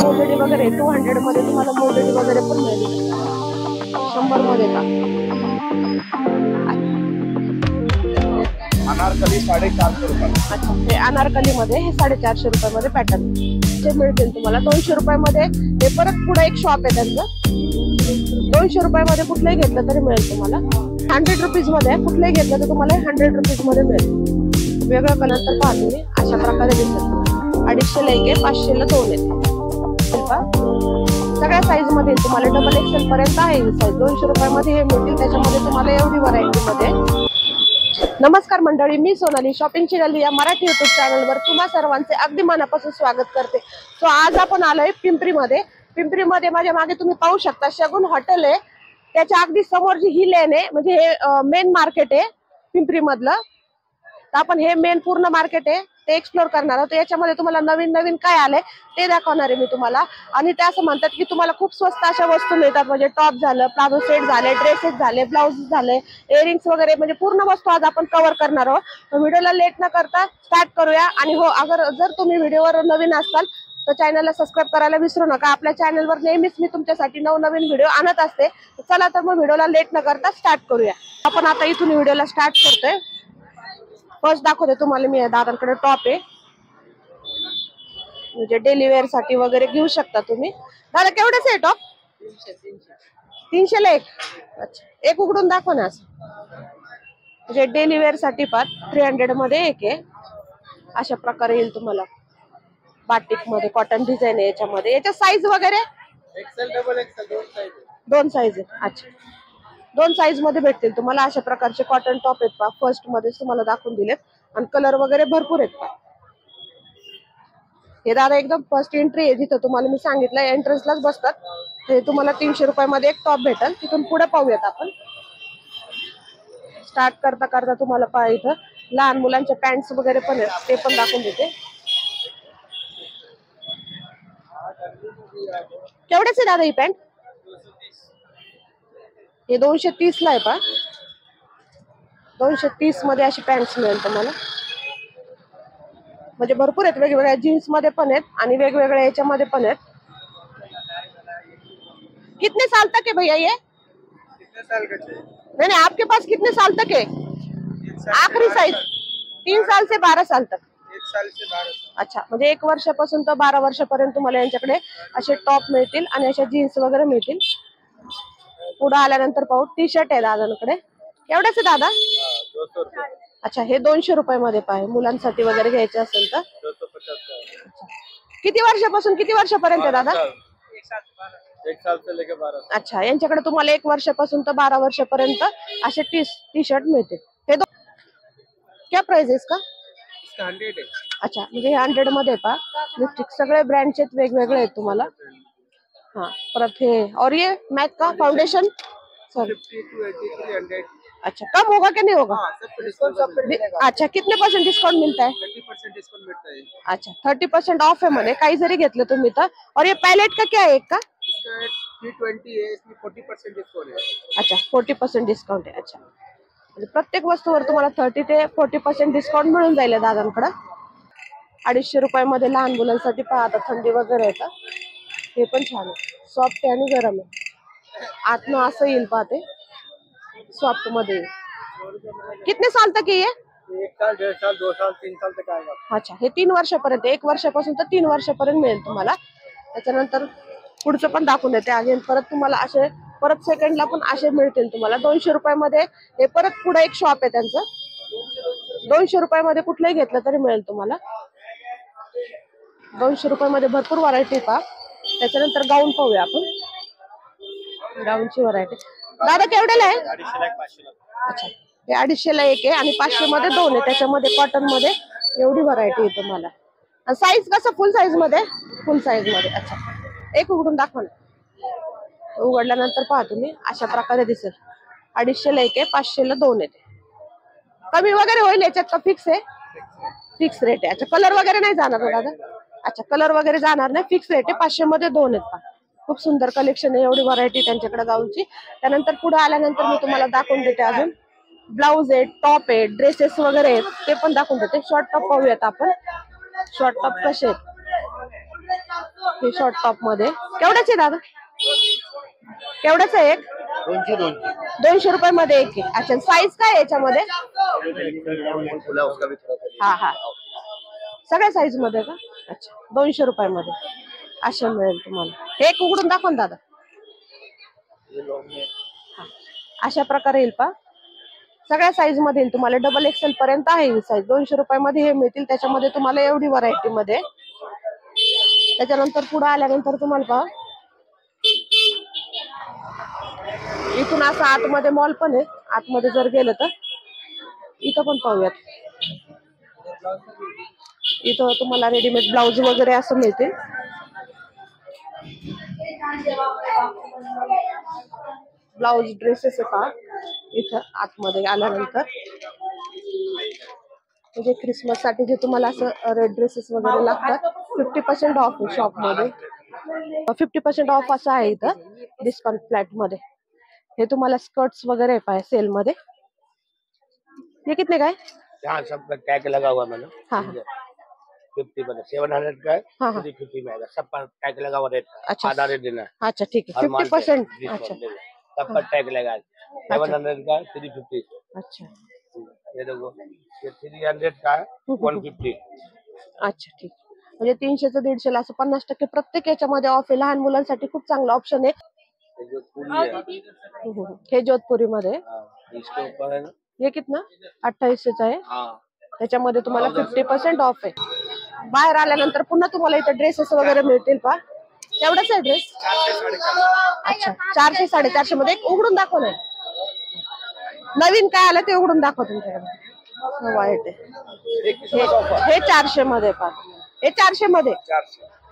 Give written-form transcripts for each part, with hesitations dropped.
मोजडी वगैरे 200 मध्ये तुम्हाला मोजडी वगैरे पण मिळेल, 100 मध्ये का. अनारकली 450 रुपये. अच्छा, हे अनारकली मध्ये हे 450 रुपयामध्ये पॅटर्न जे मिळतील तुम्हाला. 200 रुपयामध्ये हे परत पुढे एक शॉप आहे त्यांचं. 200 रुपयामध्ये कुठलंही घेतलं तरी मिळेल तुम्हाला. 100 रुपीज मध्ये कुठलंही घेतलं तर तुम्हाला 100 रुपीज मध्ये मिळेल. वेगळं कलर तर पहा तुम्ही अशा प्रकारे दिसत. 250 ला 1 आहे, 500 ला 2 आहेत. सगळ्या साईज मध्ये तुम्हाला डबल एक्सेल पर्यंत आहे ही साईज. 200 रुपयामध्ये हे मिळतील. त्याच्यामध्ये तुम्हाला एवढी व्हरायटी मध्ये. नमस्कार मंडळी, मी सोनाली शॉपिंगची गल्ली या मराठी युट्यूब चॅनलवर तुम्हा सर्वांचे अगदी मनापासून स्वागत करते. सो आज आपण आलोय पिंपरीमध्ये. पिंपरीमध्ये माझ्या मागे तुम्ही पाहू शकता शगुन हॉटेल आहे. त्याच्या अगदी समोर जी ही लेन आहे, म्हणजे हे मेन मार्केट आहे पिंपरी मधलं. तर आपण हे मेन पूर्ण मार्केट आहे ते एक्सप्लोर करणार आहोत. याच्यामध्ये तुम्हाला नवीन नवीन काय आलंय ते दाखवणार आहे मी तुम्हाला. आणि ते असं म्हणतात की तुम्हाला खूप स्वस्त अशा वस्तू मिळतात, म्हणजे टॉप झालं, प्लाझो सेट झाले, ड्रेसेस झाले, ब्लाउज झाले, इयरिंग्स वगैरे, म्हणजे पूर्ण वस्तू आज आपण कव्हर करणार आहोत. व्हिडिओला लेट न करता स्टार्ट करूया. आणि हो, जर तुम्ही व्हिडिओवर नवीन असाल तर चॅनलला सबस्क्राईब करायला विसरू नका. आपल्या चॅनलवर नेहमीच मी तुमच्यासाठी नवनवीन व्हिडिओ आणत असते. चला तर मग व्हिडिओला लेट न करता स्टार्ट करूया. आपण आता इथून व्हिडिओला स्टार्ट करतोय. फर्स्ट दाखवते तुम्हाला मी दादांकडे टॉप आहे, म्हणजे डेली वेअर साठी वगैरे घेऊ शकता तुम्ही. दादा केवढेच आहे टॉप? 300 ला 1. अच्छा, एक उघडून दाखव ना. म्हणजे डेली वेअर साठी 300 मध्ये 1 आहे. अशा प्रकारे येईल तुम्हाला. बाटिक मध्ये कॉटन डिझाईन आहे याच्यामध्ये. याच्या साईज वगैरे एक्सेल डबल एक्सेल दोन साईज आहे. अच्छा, 2 साईज मध्ये भेटतील तुम्हाला. अशा प्रकारचे कॉटन टॉप आहेत पहा. फर्स्ट मध्ये तुम्हाला दाखवून दिलेत आणि कलर वगैरे भरपूर आहेत पहा. हे दादा एकदम फर्स्ट एंट्री आहे, जिथं तुम्हाला मी सांगितलं एंट्रन्सलाच बसतात. हे तुम्हाला 300 रुपयामध्ये एक टॉप भेटेल. तिथून पुढे पाहूयात आपण. स्टार्ट करता करता तुम्हाला पहा इथं लहान मुलांच्या पॅन्ट्स वगैरे पण आहेत, ते पण दाखवून देते. केवढेच आहे दादा ही पॅन्ट? हे 230 ला आहे पहा. 230 मध्ये अशी पॅन्ट्स मिळेल तुम्हाला. म्हणजे भरपूर आहेत, वेगवेगळ्या जीन्स मध्ये पण आहेत आणि वेगवेगळ्या याच्यामध्ये पण आहेत. कितने साल तक है भैया ये? कितने साल का चाहिए? नहीं, आपके पास कितने साल तक है? आखरी साइज 3 साल से 12 साल तक. 1 साल से 12 साल. अच्छा, म्हणजे 1 वर्षापासून तर 12 वर्षापर्यंत तुम्हाला यांच्याकडे असे टॉप मिळतील आणि अशा जीन्स वगैरे मिळतील. पुढे आल्यानंतर पाहू टी शर्ट आहे दादांकडे. एवढंच आहे दादा? 200 रुपये. अच्छा, हे 200 रुपयामध्ये पाहे. मुलांसाठी वगैरे घ्यायचे असेल तर 250. किती वर्षापासून किती वर्षापर्यंत आहे दादा? 1 साल से लेके 12 साल. अच्छा, यांच्याकडे तुम्हाला 1 वर्षापासून तर 12 वर्षापर्यंत असे टी शर्ट मिळतील. हे क्या प्राइस है इसका? 100 है. अच्छा, म्हणजे 100 मध्ये पहा. लिपस्टिक सगळे ब्रँडचे वेगवेगळे आहेत तुम्हाला. हाँ, परत हे और ये मैथ का फाउंडेशन सॉरी 50 to 80 300. अच्छा, कम होगा कि नहीं होगा? हाँ, सब पे डिस्काउंट अच्छा, कितने % डिस्काउंट मिलता है? 30% डिस्काउंट मिलता है. अच्छा, 30% ऑफ है म्हणे काही जरी घेतलं तुम्ही तर. और ये पैलेट का क्या है एक का? इसका 320 है, इसमें 40% डिस्काउंट है. अच्छा, 40% डिस्काउंट आहे. अच्छा, म्हणजे प्रत्येक वस्तूवर तुम्हाला 30 ते 40% डिस्काउंट मिळून जाईल दादांकडे. 250 रुपयामध्ये लहान मुलांसाठी पहा. आता थंडी वगैरे आहे का, हे पण छान आहे. सॉफ्ट आहे आणि गरम आहे. आतनं असं येईल पाहते सॉफ्ट मध्ये. कितने साल तक ये? 1 साल 1.5 साल 2 साल 3 साल तक आएगा. अच्छा, हे 3 वर्षापर्यंत, 1 वर्षापासून तर 3 वर्षापर्यंत मिळेल तुम्हाला. त्याच्यानंतर पुढचं पण दाखवून देते अगेन. परत तुम्हाला असे परत सेकंडला पण असे मिळतील तुम्हाला 200 रुपयामध्ये. हे परत पुढे एक शॉप आहे त्यांचं. 200 रुपयामध्ये कुठलंही घेतलं तरी मिळेल तुम्हाला. 200 रुपयामध्ये भरपूर व्हरायटी पहा. त्याच्यानंतर गाऊन पाहूया आपण. गाऊनची व्हरायटी दादा केवढ्याला आहे? 250 लाख 500 लाख. अच्छा, हे 250 ला 1 आहे आणि 500 मध्ये 2 आहे. त्याच्यामध्ये कॉटन मध्ये एवढी व्हरायटी आहे तुम्हाला. साईज कसं? फुल साईज मध्ये? फुल साईज मध्ये. अच्छा, एक उघडून दाखवा ना. उघडल्यानंतर पहा तुम्ही अशा प्रकारे दिसेल. 250 ला 1 आहे, 500 ला 2 आहे. कमी वगैरे होईल याच्यात का फिक्स आहे? फिक्स रेट आहे. अच्छा, कलर वगैरे नाही जाणार ना दादा? अच्छा, कलर वगैरे जाणार नाही, फिक्स रेट आहे. 500 मध्ये 2 आहेत पहा. खूप सुंदर कलेक्शन आहे, एवढी व्हरायटी त्यांच्याकडे गाऊनची. त्यानंतर पुढे आल्यानंतर मी तुम्हाला दाखवून देते अजून. ब्लाउज आहे, टॉप आहे, ड्रेसेस वगैरे आहेत, ते पण दाखवून देते. शॉर्ट टॉप पाहूयात आपण. शॉर्ट टॉप कसे आहेत हे शॉर्ट टॉप मध्ये केवढ्याचे दादा? केवढ्याच आहे एक? 200 रुपये मध्ये एक आहे. अच्छा, साईज काय आहे याच्यामध्ये? हा हा, सगळ्या साईज मध्ये का? अच्छा, 200 रुपयामध्ये असे मिळेल तुम्हाला. हे एक उघडून दाखवा ना दादा. अशा प्रकारे येईल पा, सगळ्या साईज मध्ये येईल तुम्हाला. डबल एक्सेल पर्यंत आहे ही साईज. 200 रुपयामध्ये हे मिळतील. त्याच्यामध्ये तुम्हाला एवढी व्हरायटी मध्ये. त्याच्यानंतर पुढे आल्यानंतर तुम्हाला पहा, इथून असं आतमध्ये मॉल पण आहे. आतमध्ये जर गेलं तर इथं पण पाहूयात. इथं तुम्हाला रेडीमेड ब्लाउज वगैरे असं मिळते. ब्लाउज ड्रेसेस आहे पहा इथं आतमध्ये आल्यानंतर. म्हणजे क्रिसमस साठी जे तुम्हाला असं रेड ड्रेसेस वगैरे लागतात 50% ऑफ आहे शॉप मध्ये. 50% ऑफ असं आहे इथं डिस्काउंट फ्लॅट मध्ये. हे तुम्हाला स्कर्ट्स वगैरे पाय सेल मध्ये. ये कितने का है? यहाँ सब टैग लगा हुआ मैंने। हाँ 50% 700 का है, हाँ हाँ 350 में आएगा। सब पर टैग लगा हुआ रेट। अच्छा आधा रेट देना है। अच्छा ठीक है, हर माल पे 50%। 20% अच्छा ले लो। सब पर टैग लगा है। 700 का 350। अच्छा ये देखो, ये 300 का है 150। अच्छा ठीक. म्हणजे 300 चं 150 ला असं 50% प्रत्येक याच्यामध्ये ऑफ आहे. लहान मुलांसाठी खूप चांगला ऑप्शन आहे. ये जो पूरी है, हे जोधपुरी मध्ये. हाँ, इसके ऊपर है ना। हे कितना? 2800 चा आहे. हाँ, त्याच्यामध्ये तुम्हाला 50% ऑफ आहे. बाहेर आल्यानंतर पुन्हा तुम्हाला इथे ड्रेसेस वगैरे मिळतील पा. एवढाच आहे ड्रेस? अच्छा, 400 450 मध्ये. एक उघडून दाखव ना, नवीन काय आलं ते उघडून दाखव तुमच्याकडे. वाईट आहे हे 400 मध्ये पा. हे 400 मध्ये.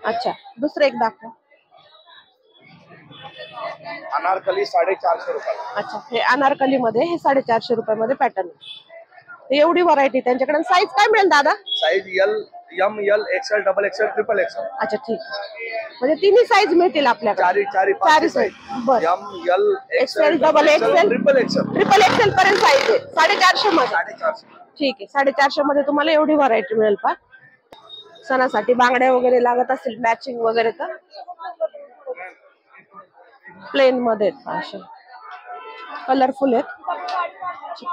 अच्छा, दुसरं एक दाखव. अनारकली 450 रुपये. अच्छा, हे अनारकली मध्ये हे 450 रुपयामध्ये पॅटर्न. एवढी व्हरायटी त्यांच्याकडे. साईज काय मिळेल दादा? Size L, M, L, XL, double XL, triple XL. अच्छा ठीक, म्हणजे तिन्ही साईज मिळतील आपल्याकडे. चारी साईज. बरं, M, L, XL, double XL, triple XL. Triple XL पर्यंत साईज आहे. 450 मध्ये. 450. ठीक आहे, 450 मध्ये तुम्हाला एवढी व्हरायटी मिळेल पा. सणासाठी बांगड्या वगैरे लागत असेल मॅचिंग वगैरे तर प्लेन मध्ये असे कलरफुल आहेत.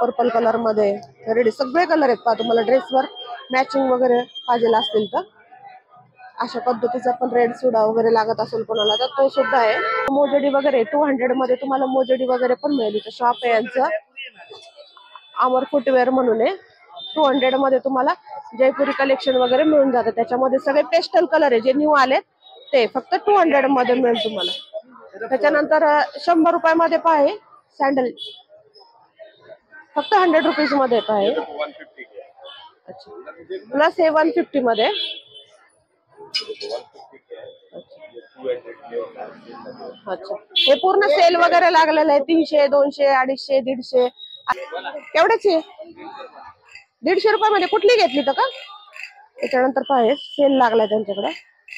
पर्पल कलर मध्ये रेडी सगळे कलर आहेत पहा तुम्हाला. ड्रेसवर मॅचिंग वगैरे पाहिजे असतील तर अशा पद्धतीचा पण रेड सुडा वगैरे लागत असेल कोणाला तर तो सुद्धा आहे. मोजडी वगैरे 200 मध्ये तुम्हाला मोजडी वगैरे पण मिळेल. इथं शॉप आहे यांचं, अमर फुटवेअर म्हणून आहे. 200 मध्ये तुम्हाला जयपुरी कलेक्शन वगैरे मिळून जातं. त्याच्यामध्ये सगळे पेस्टल कलर आहे जे न्यू आलेत ते फक्त 200 मध्ये मिळेल तुम्हाला. त्याच्यानंतर 100 रुपयामध्ये पाहे सँडल फक्त 100 रुपीज मध्ये पाहे. अच्छा, प्लस हे 150 मध्ये. अच्छा, हे पूर्ण सेल वगैरे लागलेलं आहे. 300, 200, 250, 150. केवढ्याची? 150 रुपयामध्ये. कुठली घेतली तर का? त्याच्यानंतर पाहे सेल लागलाय त्यांच्याकडे.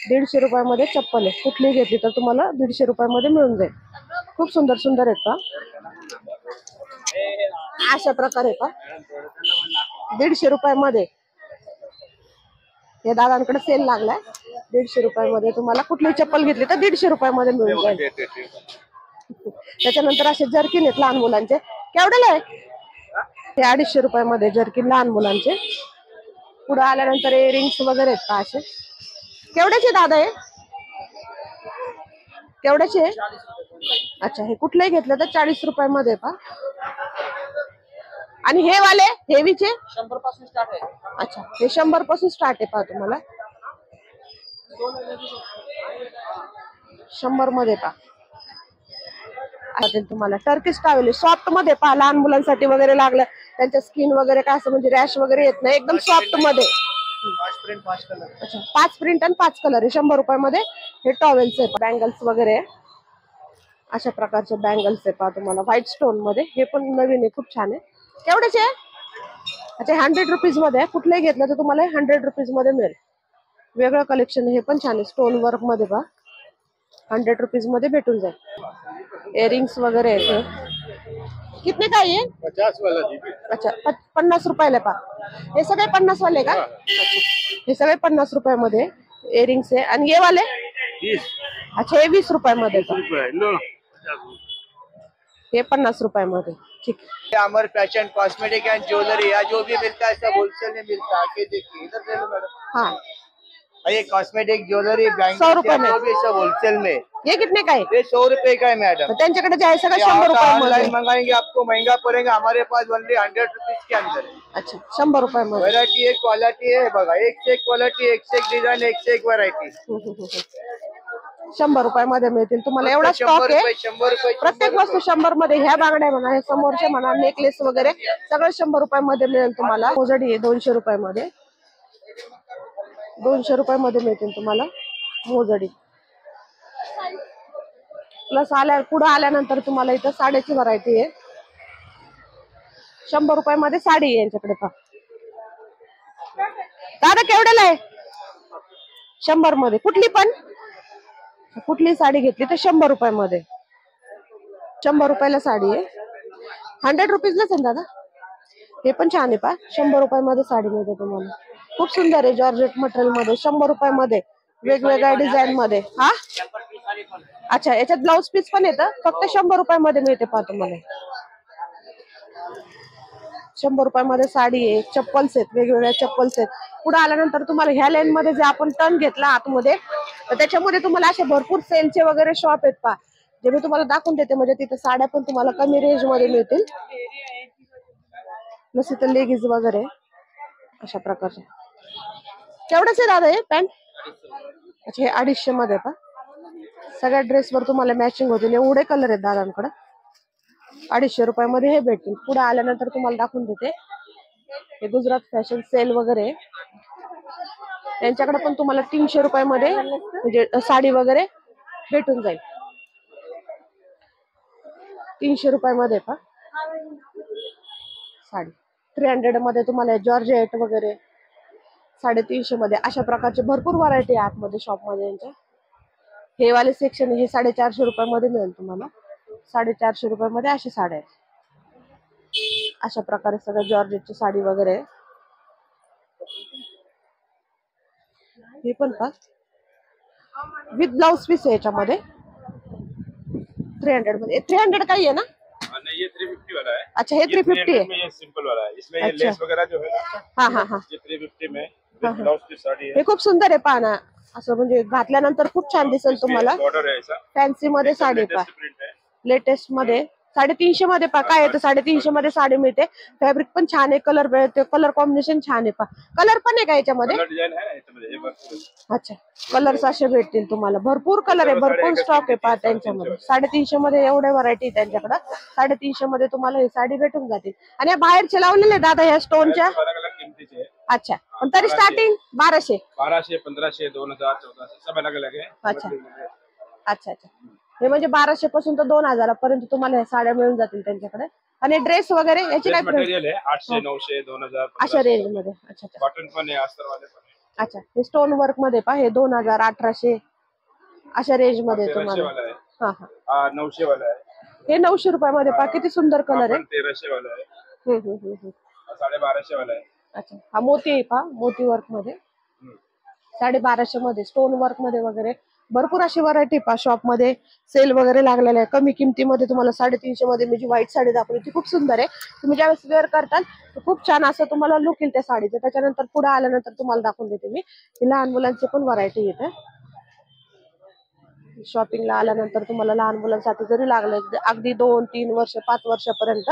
150 रुपयामध्ये चप्पल आहे. कुठली घेतली तर तुम्हाला 150 रुपयामध्ये मिळून जाईल. खूप सुंदर सुंदर आहेत का अशा प्रकारे का. 150 रुपयामध्ये हे दादांकडे सेल लागलाय. 150 रुपयामध्ये तुम्हाला कुठली चप्पल घेतली तर 150 रुपयामध्ये मिळून जाईल. त्याच्यानंतर असे जर्किन आहेत लहान मुलांचे. केवढ्याला आहे? हे 250 रुपयामध्ये जर्किन लहान मुलांचे. पुढे आल्यानंतर इयरिंग्स वगैरे आहेत का असे. केवढ्याचे दादा आहे? केवढ्याचे? अच्छा, हे कुठलंही घेतलं तर 40 रुपयामध्ये पा. आणि हे वाले हेवीचे 100 पासून स्टार्ट आहे. अच्छा, हे 100 पासून स्टार्ट आहे पा तुम्हाला. 100 मध्ये पा. तुम्हाला टर्किश टॉवेल सॉफ्ट मध्ये पहा. लहान मुलांसाठी वगैरे लागलं त्यांच्या स्किन वगैरे काय असं म्हणजे रॅश वगैरे येत नाही. एकदम सॉफ्ट मध्ये. 5 प्रिंट 5 कलर. अच्छा, 5 प्रिंट आणि 5 कलर आहे 100 रुपयामध्ये. हे टॉवेल्स आहे. बँगल्स वगैरे अशा प्रकारचे बँगल्स आहे पहा तुम्हाला व्हाईट स्टोन मध्ये. हे पण नवीन आहे, खूप छान आहे. केवढ्याचे? अच्छा, 100 रुपीज मध्ये. कुठलंही घेतलं तर तुम्हाला 100 रुपीज मध्ये मिळेल. वेगळं कलेक्शन. हे पण छान आहे स्टोन वर्क मध्ये पहा. 100 रुपीज मध्ये भेटून जाईल. इयरिंग्स वगैरे आहेत. कितने का ये? 50 वाला जी. अच्छा, 50 रुपयाला पा. हे सगळे 50 वाले का? अच्छा, हे सगळे 50 रुपयामध्ये इयरिंग्स आहे. आणि ये वाले अच्छा, हे 20 रुपयामध्ये का? लो हे 50 रुपयामध्ये. ठीक है. ये अमर फैशन कॉस्मेटिक एंड ज्वेलरी, यहाँ जो भी मिलता है सब होलसेल में मिलता है। आके देखिए इधर ले लो मैडम। हाँ, ये कॉस्मेटिक ज्वेलरी 100 रुपए में। जो भी सब होलसेल में। ये कितने का है? ये 100 रुपए का है मैडम। तर त्यांच्याकडे जे आहे सगळं 100 ऑनलाइन रुपयामध्ये. मंगाएंगे आपको महंगा पड़ेगा, हमारे पास ओनली 100 रुपीज के अंदर है। अच्छा, 100 रुपयामध्ये. वैरायटी है, क्वालिटी है, बघा एक से एक क्वालिटी, एक से एक डिजाइन, एक से एक वैरायटी। 100 रुपयामध्ये मिळतील तुम्हाला. एवढा स्टॉक आहे. 100 रुपए प्रत्येक वस्तू 100 मध्ये. ह्या बांगड्या म्हणा, हे समोरचे म्हणा, नेकलेस वगैरे सगळं 100 रुपयामध्ये मिळेल तुम्हाला. मोजडी आहे 200 रुपयामध्ये. 200 रुपयामध्ये मिळतील तुम्हाला मोजडी. प्लस पुढे आल्यानंतर तुम्हाला इथं साड्याची व्हरायटी आहे. 100 रुपयामध्ये साडी आहे यांच्याकडे. पहा दादा, केवढ्याला आहे? 100 मध्ये. कुठली साडी घेतली तर 100 रुपयामध्ये. 100 रुपयाला साडी आहे. 100 रुपीजलाच आहे दादा. हे पण छान आहे. पहा 100 रुपयामध्ये साडी मिळते तुम्हाला. खूप सुंदर आहे. जॉर्जेट मटेरियल मध्ये 100 रुपयामध्ये वेगवेगळ्या डिझाईन मध्ये. हा, अच्छा, याच्यात ब्लाउज पीस पण येतं. फक्त 100 रुपयामध्ये मिळते. पहा तुम्हाला 100 रुपयामध्ये साडी आहे. चप्पल्स आहेत, वेगवेगळ्या चप्पल्स आहेत. पुढे आल्यानंतर तुम्हाला ह्या लाईन मध्ये जे आपण टर्न घेतला आतमध्ये, तर त्याच्यामध्ये तुम्हाला असे भरपूर सेलचे वगैरे शॉप आहेत. पहा जे मी तुम्हाला दाखवून देते. म्हणजे तिथे साड्या पण तुम्हाला कमी रेंज मध्ये मिळतील. प्लस इथं लेगीज वगैरे अशा प्रकारचे. तेवढंच आहे दादा हे पॅन्ट? अच्छा, हे 250 मध्ये. पहा सगळ्या ड्रेसवर तुम्हाला मॅचिंग होतील. एवढे कलर आहेत दादांकडे. 250 रुपयामध्ये हे भेटतील. पुढे आल्यानंतर तुम्हाला दाखवून देते. हे गुजरात फॅशन सेल वगैरे त्यांच्याकडे पण तुम्हाला 300 रुपयामध्ये म्हणजे साडी वगैरे भेटून जाईल. 300 रुपयामध्ये. पहा साडी 300 मध्ये तुम्हाला जॉर्जेट वगैरे 350 मध्ये अशा प्रकारचे भरपूर व्हरायटी आहे आतमध्ये शॉप मध्ये यांच्या. हे वाले सेक्शन हे 450 रुपयामध्ये मिळेल तुम्हाला. 450 रुपयामध्ये अशी साड्या आहेत. अशा प्रकारे सगळं जॉर्जेटची साडी वगैरे. हे पण पहा विथ ब्लाउज पीस आहे याच्यामध्ये. 300 मध्ये. 300 काही आहे ना? नहीं, ये 350 वाला है। अच्छा, हे 350 है. ये सिंपल वाला है। इसमें ये अच्छा। लेस वगैरह जो है ना, हाँ हाँ हाँ. ये 350 में ब्लाउज की साड़ी है। हे खूप सुंदर आहे. पहा ना, असं म्हणजे घातल्यानंतर खूप छान दिसेल तुम्हाला. बॉर्डर है ऐसा। फॅन्सी मध्ये साडी. पहा प्रिंट है। लेटेस्ट मध्ये 350 मध्ये. पहा काय येतं 350 मध्ये साडी मिळते. फॅब्रिक पण छान आहे. कलर मिळते. कलर कॉम्बिनेशन छान आहे. पहा कलर पण आहे का याच्यामध्ये? कलर डिजाइन है ना इसमें, ये बस। अच्छा, कलर्स असे भेटतील तुम्हाला. भरपूर कलर आहे, भरपूर स्टॉक आहे. पहा त्यांच्यामध्ये 350 मध्ये एवढे व्हरायटी त्यांच्याकडे. 350 मध्ये तुम्हाला ही साडी भेटून जातील. आणि या बाहेरचे लावलेले दादा ह्या स्टोनच्या. अलग अलग कीमती है। अच्छा, पण तरी स्टार्टिंग 1200. 1200, 1500, 2000, 1400 सब अलग अलग है। अच्छा अच्छा अच्छा. हे म्हणजे 1200 पासून तर 2000 पर्यंत तुम्हाला ह्या साड्या मिळून जातील त्यांच्याकडे. आणि ड्रेस वगैरे याची काय प्राइस? मटेरियल है 800, 900, 2000 अशा रेंज मध्ये. अच्छा अच्छा कॉटन पण है, अस्तर वाले पण है। अच्छा. हे स्टोन वर्क मध्ये पहा हे 2000, 1800 अशा रेंज मध्ये 1300 तुम्हाला. वाला है। हा हा. 900 वाला है। हे 900 रुपयामध्ये पहा किती सुंदर कलर आहे. 1300 वाला है। 1250 वाला है। अच्छा, हा मोती आहे. पहा मोती वर्क मध्ये 1250 मध्ये स्टोन वर्क मध्ये वगैरे भरपूर अशी व्हरायटी पहा शॉप मध्ये. सेल वगैरे लागलेला आहे. कमी किमतीमध्ये तुम्हाला 350 मध्ये मी जी व्हाईट साडी दाखवली ती खूप सुंदर आहे. तुम्ही ज्यावेळेस वेअर करताल तर खूप छान असं तुम्हाला लुक येईल त्या साडीचं. त्याच्यानंतर पुढे आल्यानंतर तुम्हाला दाखवून देते मी. लहान मुलांची पण व्हरायटी येते. शॉपिंगला आल्यानंतर तुम्हाला लहान मुलांसाठी जरी लागलं अगदी 2, 3 वर्ष 5 वर्षापर्यंत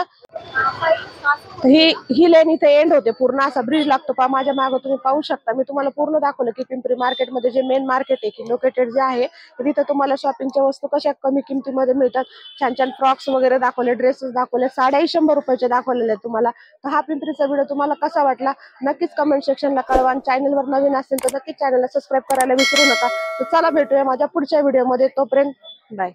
ही लाईन इथे एंड होते. पूर्ण असा ब्रिज लागतो. पहा माझ्या मागे तुम्ही पाहू शकता. मी तुम्हाला पूर्ण दाखवलं की पिंपरी मार्केटमध्ये जे मेन मार्केट आहे की लोकेटेड जे आहे तिथे तुम्हाला शॉपिंगच्या वस्तू कशा कमी किमतीमध्ये मिळतात. छान छान फ्रॉक्स वगैरे दाखवले, ड्रेसेस दाखवले, साड्याही 100 रुपयाचे दाखवलेले आहेत तुम्हाला. तर हा पिंपरीचा व्हिडिओ तुम्हाला कसा वाटला नक्कीच कमेंट सेक्शनला कळवा. आणि चॅनलवर नवीन असेल तर नक्कीच चॅनलला सबस्क्राईब करायला विसरू नका. तर चला भेटूया माझ्या पुढच्या व्हिडिओमध्ये. तोपर्यंत बाय.